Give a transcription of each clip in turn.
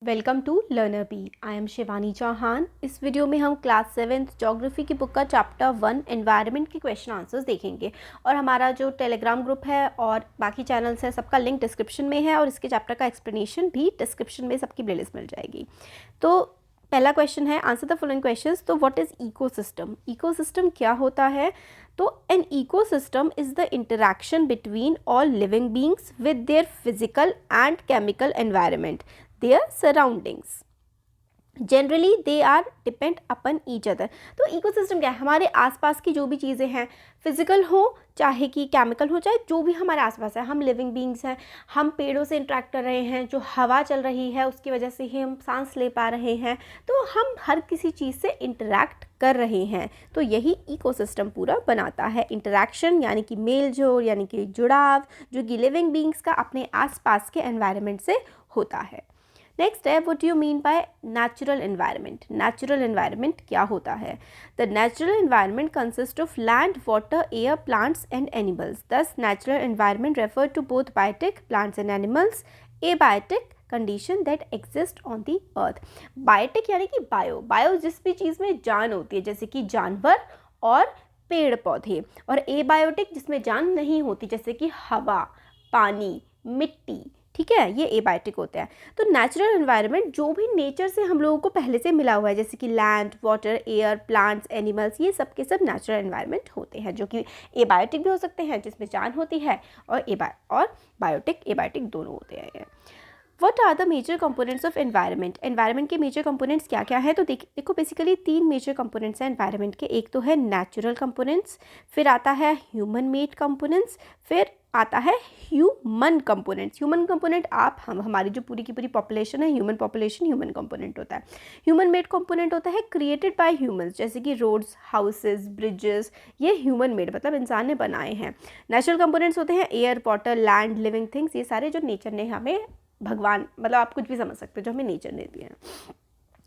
Welcome to learner B. I am Shivani Chauhan. इस video में हम क्लास 7th ज्योग्राफी की बुक का चैप्टर 1 एनवायरनमेंट के क्वेश्चन आंसर्स देखेंगे। और हमारा जो टेलीग्राम ग्रुप है और बाकी चैनल्स है सबका लिंक डिस्क्रिप्शन में है और इसके चैप्टर का एक्सप्लेनेशन भी डिस्क्रिप्शन में सबकी प्लेलिस्ट मिल जाएगी। तो पहला क्वेश्चन है, आंसर द फॉलोइंग क्वेश्चंस। तो व्हाट इज़ इकोसिस्टम? इकोसिस्टम क्या होता है? तो an ecosystem is the interaction between all living beings with their physical and chemical environment, their surroundings. Generally they are depend upon each other. तो ecosystem क्या है? हमारे आसपास की जो भी चीज़ें हैं, फिजिकल हो चाहे कि केमिकल हो, चाहे जो भी हमारे आसपास है, हम लिविंग बींग्स हैं, हम पेड़ों से इंटरेक्ट कर रहे हैं, जो हवा चल रही है उसकी वजह से ही हम सांस ले पा रहे हैं, तो हम हर किसी चीज़ से इंटरेक्ट कर रहे हैं। तो यही इकोसिस्टम पूरा बनाता है। इंटरेक्शन यानी कि मेल जोल यानी कि जुड़ाव, जो कि लिविंग बींग्स का अपने आसपास के एनवायरनमेंट से होता है। नेक्स्ट है, what you mean by natural environment? Natural environment क्या होता है? The natural environment consist of land, water, air, plants and animals. Thus natural environment refer to both biotic plants and animals, abiotic condition that exist on the earth. Biotic यानी कि bio जिस भी चीज़ में जान होती है, जैसे कि जानवर और पेड़ पौधे, और एबायोटिक जिसमें जान नहीं होती, जैसे कि हवा, पानी, मिट्टी, ठीक है, ये एबायोटिक होते हैं। तो नेचुरल एनवायरनमेंट जो भी नेचर से हम लोगों को पहले से मिला हुआ है, जैसे कि land, water, air, plants, animals, ये सब के सब नेचुरल एनवायरनमेंट होते हैं, जो कि एबायोटिक भी हो सकते हैं जिसमें जान होती है, और बायोटिक एबायोटिक दोनों होते हैं। What are the major components of environment? Environment के मेजर कंपोनेंट्स क्या क्या है? तो देखो बेसिकली 3 मेजर कंपोनेंट्स हैं एनवायरनमेंट के। एक तो है नेचुरल कंपोनेंट्स, फिर आता है ह्यूमन मेड कंपोनेंट्स, फिर आता है ह्यूमन कंपोनेंट्स। ह्यूमन कंपोनेंट हमारी जो पूरी की पूरी पॉपुलेशन है, ह्यूमन पॉपुलेशन ह्यूमन कंपोनेंट होता है। ह्यूमन मेड कंपोनेंट होता है क्रिएटेड बाय ह्यूमंस, जैसे कि रोड्स, हाउसेस, ब्रिजेस, ये ह्यूमन मेड मतलब इंसान ने बनाए हैं। नेचुरल कंपोनेंट्स होते हैं air, water, land, living things, ये सारे जो नेचर ने हमें, भगवान मतलब आप कुछ भी समझ सकते हो, जो हमें नेचर ने दिए हैं।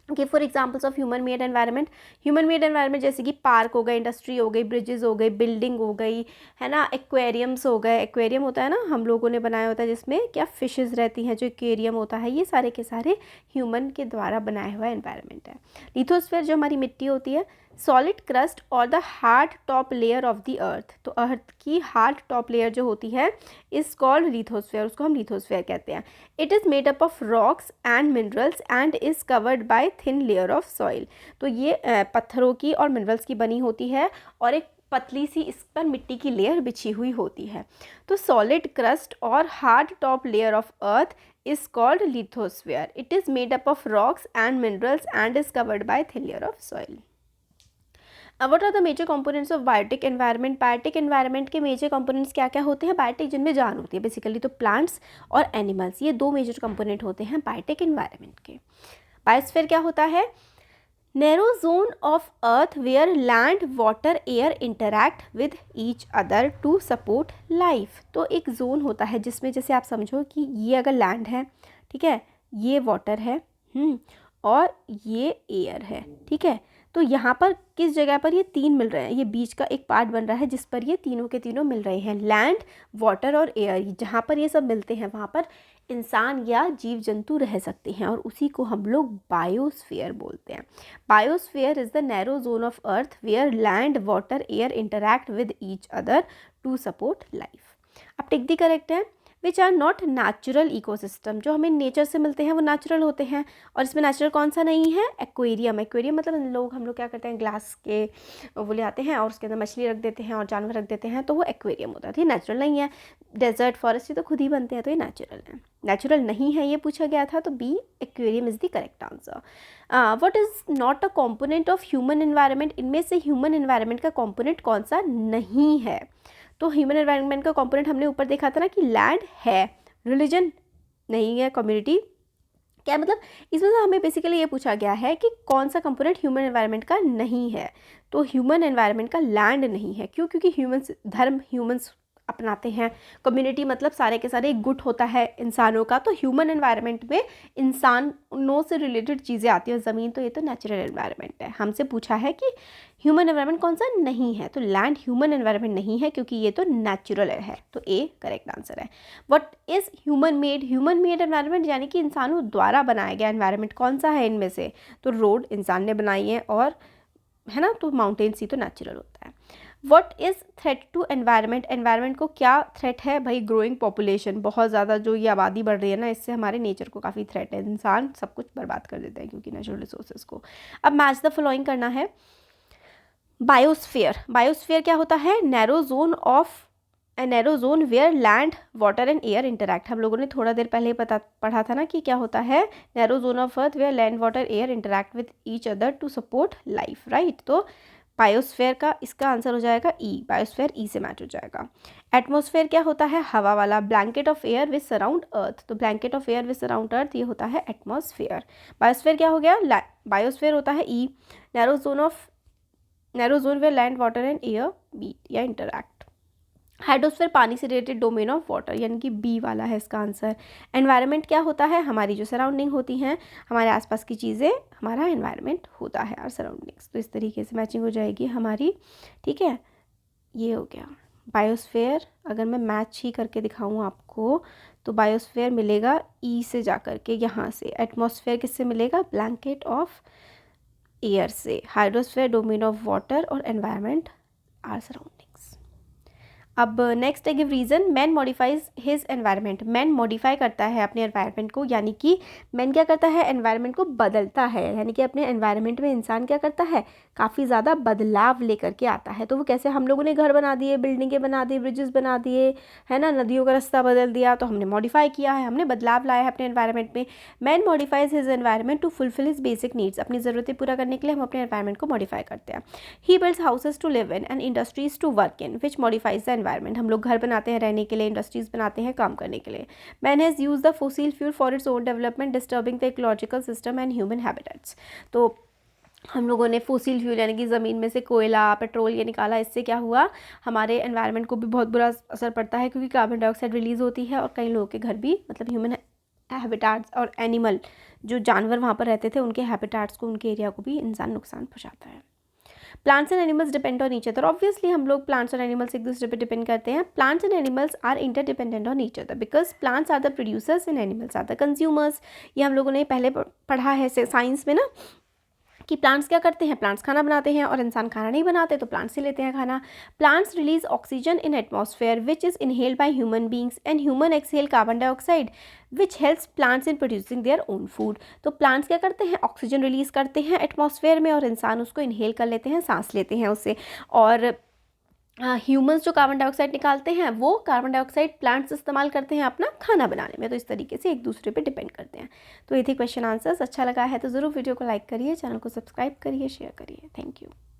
Okay, for examples of human made environment. Human made environment जैसे कि पार्क हो गए, इंडस्ट्री हो गई, ब्रिजेस हो गई, बिल्डिंग हो गई, है ना, एक्वेरियम्स हो गए। एक्वेरियम होता है ना, हम लोगों ने बनाया होता है, जिसमें क्या फिशेस रहती हैं, जो एक्वेरियम होता है, ये सारे के सारे ह्यूमन के द्वारा बनाया हुआ एनवायरनमेंट है। लिथोस्फीयर जो हमारी मिट्टी होती है, सॉलिड क्रस्ट और the hard top layer of the earth. तो अर्थ की हार्ड टॉप लेयर जो होती है इज कॉल्ड लिथोस्फीयर, उसको हम लिथोस्फीयर कहते हैं। It is made up of rocks and minerals and is covered by thin layer of soil. तो ये पत्थरों की और मिनरल्स की बनी होती है और एक पतली सी इस पर मिट्टी की लेयर बिछी हुई होती है। तो सॉलिड क्रस्ट और hard top layer of earth is called lithosphere. It is made up of rocks and minerals and is covered by thin layer of soil. What are the major components of biotic environment? Biotic environment के major components क्या क्या होते हैं? Biotic जिनमें जान होती है basically, तो प्लांट्स और एनिमल्स, ये 2 मेजर कंपोनेंट होते हैं बायोटिक एनवायरनमेंट के। बायोस्फीयर क्या होता है? Narrow zone of earth where land, water, air interact with each other to support life. तो एक जोन होता है जिसमें, जैसे आप समझो कि ये अगर लैंड है, ठीक है, ये वाटर है, और ये एयर है, ठीक है। तो यहाँ पर किस जगह पर ये 3 मिल रहे हैं, ये बीच का एक पार्ट बन रहा है जिस पर ये तीनों के तीनों मिल रहे हैं, लैंड, वाटर और एयर। जहाँ पर ये सब मिलते हैं वहाँ पर इंसान या जीव जंतु रह सकते हैं, और उसी को हम लोग बायोस्फीयर बोलते हैं। Biosphere is the narrow zone of earth where land, water, air interact with each other to support life. अब टिक दी करेक्ट है। Which are not natural ecosystem, जो हमें नेचर से मिलते हैं वो नेचुरल होते हैं, और इसमें नेचुरल कौन सा नहीं है? एक्वेरियम। एक्वेरियम मतलब हम लोग क्या करते हैं, ग्लास के वो ले आते हैं और उसके अंदर मछली रख देते हैं और जानवर रख देते हैं, तो वो एक्वेरियम होता है, ये नेचुरल नहीं है। डेजर्ट, फॉरेस्ट, ये तो खुद ही बनते हैं, तो ये नेचुरल है। नेचुरल नहीं है ये पूछा गया था, तो B aquarium is the correct answer. What is not a component of human environment? इनमें से ह्यूमन एनवायरनमेंट का कॉम्पोनेंट कौन सा नहीं है? तो ह्यूमन एनवायरनमेंट का कंपोनेंट हमने ऊपर देखा था ना कि लैंड है, रिलीजन नहीं है, कम्युनिटी क्या मतलब, इसमें से हमें बेसिकली ये पूछा गया है कि कौन सा कंपोनेंट ह्यूमन एनवायरनमेंट का नहीं है। तो ह्यूमन एनवायरनमेंट का लैंड नहीं है। क्यों? क्योंकि ह्यूमंस धर्म, ह्यूमंस अपनाते हैं। कम्युनिटी मतलब सारे के सारे एक गुट होता है इंसानों का। तो ह्यूमन एनवायरनमेंट में इंसानों से रिलेटेड चीज़ें आती हैं। ज़मीन तो ये तो नेचुरल एनवायरनमेंट है। हमसे पूछा है कि ह्यूमन एनवायरनमेंट कौन सा नहीं है, तो लैंड ह्यूमन एनवायरनमेंट नहीं है क्योंकि ये तो नेचुरल है। तो ए करेक्ट आंसर है। What is human made? Human made environment यानी कि इंसानों द्वारा बनाया गया एनवायरनमेंट कौन सा है इनमें से? तो रोड इंसान ने बनाई है, और है ना, तो माउंटेन्स ही तो नेचुरल होता है। What is threat to environment? Environment को क्या थ्रेट है भाई? ग्रोइंग पॉपुलेशन, बहुत ज़्यादा जो ये आबादी बढ़ रही है ना, इससे हमारे नेचर को काफ़ी थ्रेट है। इंसान सब कुछ बर्बाद कर देते हैं क्योंकि नेचुरल रिसोर्सेज को। अब मैच द फॉलोइंग करना है। बायोस्फीयर, बायोस्फीयर क्या होता है? Narrow zone where land water and air interact. हम लोगों ने थोड़ा देर पहले पढ़ा था ना कि क्या होता है? Narrow zone of earth where land water air interact with each other to support life, right. तो बायोस्फीयर का इसका आंसर हो जाएगा ई, बायोस्फीयर ई से मैच हो जाएगा। एटमॉस्फेयर क्या होता है? हवा वाला, blanket of air with surround earth. तो blanket of air with surround earth ये होता है एटमॉस्फेयर। बायोस्फीयर क्या हो गया? बायोस्फीयर होता है ई। Narrow zone where land water and air meet या इंटरैक्ट। हाइड्रोस्फीयर पानी से रिलेटेड डोमेन ऑफ वाटर, यानी कि बी वाला है इसका आंसर। एनवायरनमेंट क्या होता है? हमारी जो सराउंडिंग होती हैं, हमारे आसपास की चीज़ें, हमारा एनवायरनमेंट होता है और सराउंडिंग्स। तो इस तरीके से मैचिंग हो जाएगी हमारी, ठीक है। ये हो गया बायोस्फीयर। अगर मैं मैच ही करके दिखाऊँ आपको तो बायोस्फीयर मिलेगा ई से जा कर के यहाँ से। एटमॉस्फेयर किससे मिलेगा? ब्लैंकेट ऑफ एयर से। हाइड्रोस्फीयर डोमेन ऑफ वाटर, और एनवायरनमेंट आर सराउंडिंग्स। अब नेक्स्ट है give reason. Man modifies his environment. Man modify करता है अपने एनवायरनमेंट को, यानी कि मैन क्या करता है? एनवायरनमेंट को बदलता है, यानी कि अपने एनवायरनमेंट में इंसान क्या करता है? काफ़ी ज़्यादा बदलाव लेकर के आता है। तो वो कैसे? हम लोगों ने घर बना दिए, बिल्डिंगें बना दी, ब्रिजेस बना दिए, है ना, नदियों का रास्ता बदल दिया, तो हमने मॉडिफाई किया है, हमने बदलाव लाया है अपने एनवायरनमेंट में। Man modifies his environment to fulfil his basic needs. अपनी ज़रूरतें पूरा करने के लिए हम अपने एनवायरनमेंट को मॉडिफाई करते हैं। He builds houses to live in and industries to work in which modifies the environment. हम लोग घर बनाते हैं रहने के लिए, इंडस्ट्रीज बनाते हैं काम करने के लिए। Man has use the fossil fuel for its own development disturbing the ecological system and human habitats. तो हम लोगों ने फोसिल फ्यूल यानी कि ज़मीन में से कोयला, पेट्रोल ये निकाला, इससे क्या हुआ? हमारे एनवायरनमेंट को भी बहुत बुरा असर पड़ता है क्योंकि कार्बन डाइऑक्साइड रिलीज़ होती है, और कई लोगों के घर भी, मतलब ह्यूमन हैबिटाट्स और एनिमल जो जानवर वहाँ पर रहते थे, उनके हैबिटाट्स को, उनके एरिया को भी इंसान नुकसान पहुँचाता है। Plants and animals depend on each other. Obviously हम लोग प्लांट्स और एनिमल्स एक दूसरे पे डिपेंड करते हैं। Plants and animals are interdependent on each other because plants are the producers and animals are the consumers. ये हम लोगों ने पहले पढ़ा है साइंस में ना, कि प्लांट्स क्या करते हैं? प्लांट्स खाना बनाते हैं, और इंसान खाना नहीं बनाते तो प्लांट्स से लेते हैं खाना। Plants release oxygen in atmosphere which is inhaled by human beings and human exhale carbon dioxide which helps plants in producing their own food. तो प्लांट्स क्या करते हैं? ऑक्सीजन रिलीज करते हैं एटमॉस्फेयर में, और इंसान उसको इनहेल कर लेते हैं, सांस लेते हैं उससे। और ह्यूमंस जो कार्बन डाइऑक्साइड निकालते हैं, वो कार्बन डाइऑक्साइड प्लांट्स इस्तेमाल करते हैं अपना खाना बनाने में। तो इस तरीके से एक दूसरे पे डिपेंड करते हैं। तो ये थे क्वेश्चन आंसर्स। अच्छा लगा है तो ज़रूर वीडियो को लाइक करिए, चैनल को सब्सक्राइब करिए, शेयर करिए। Thank you.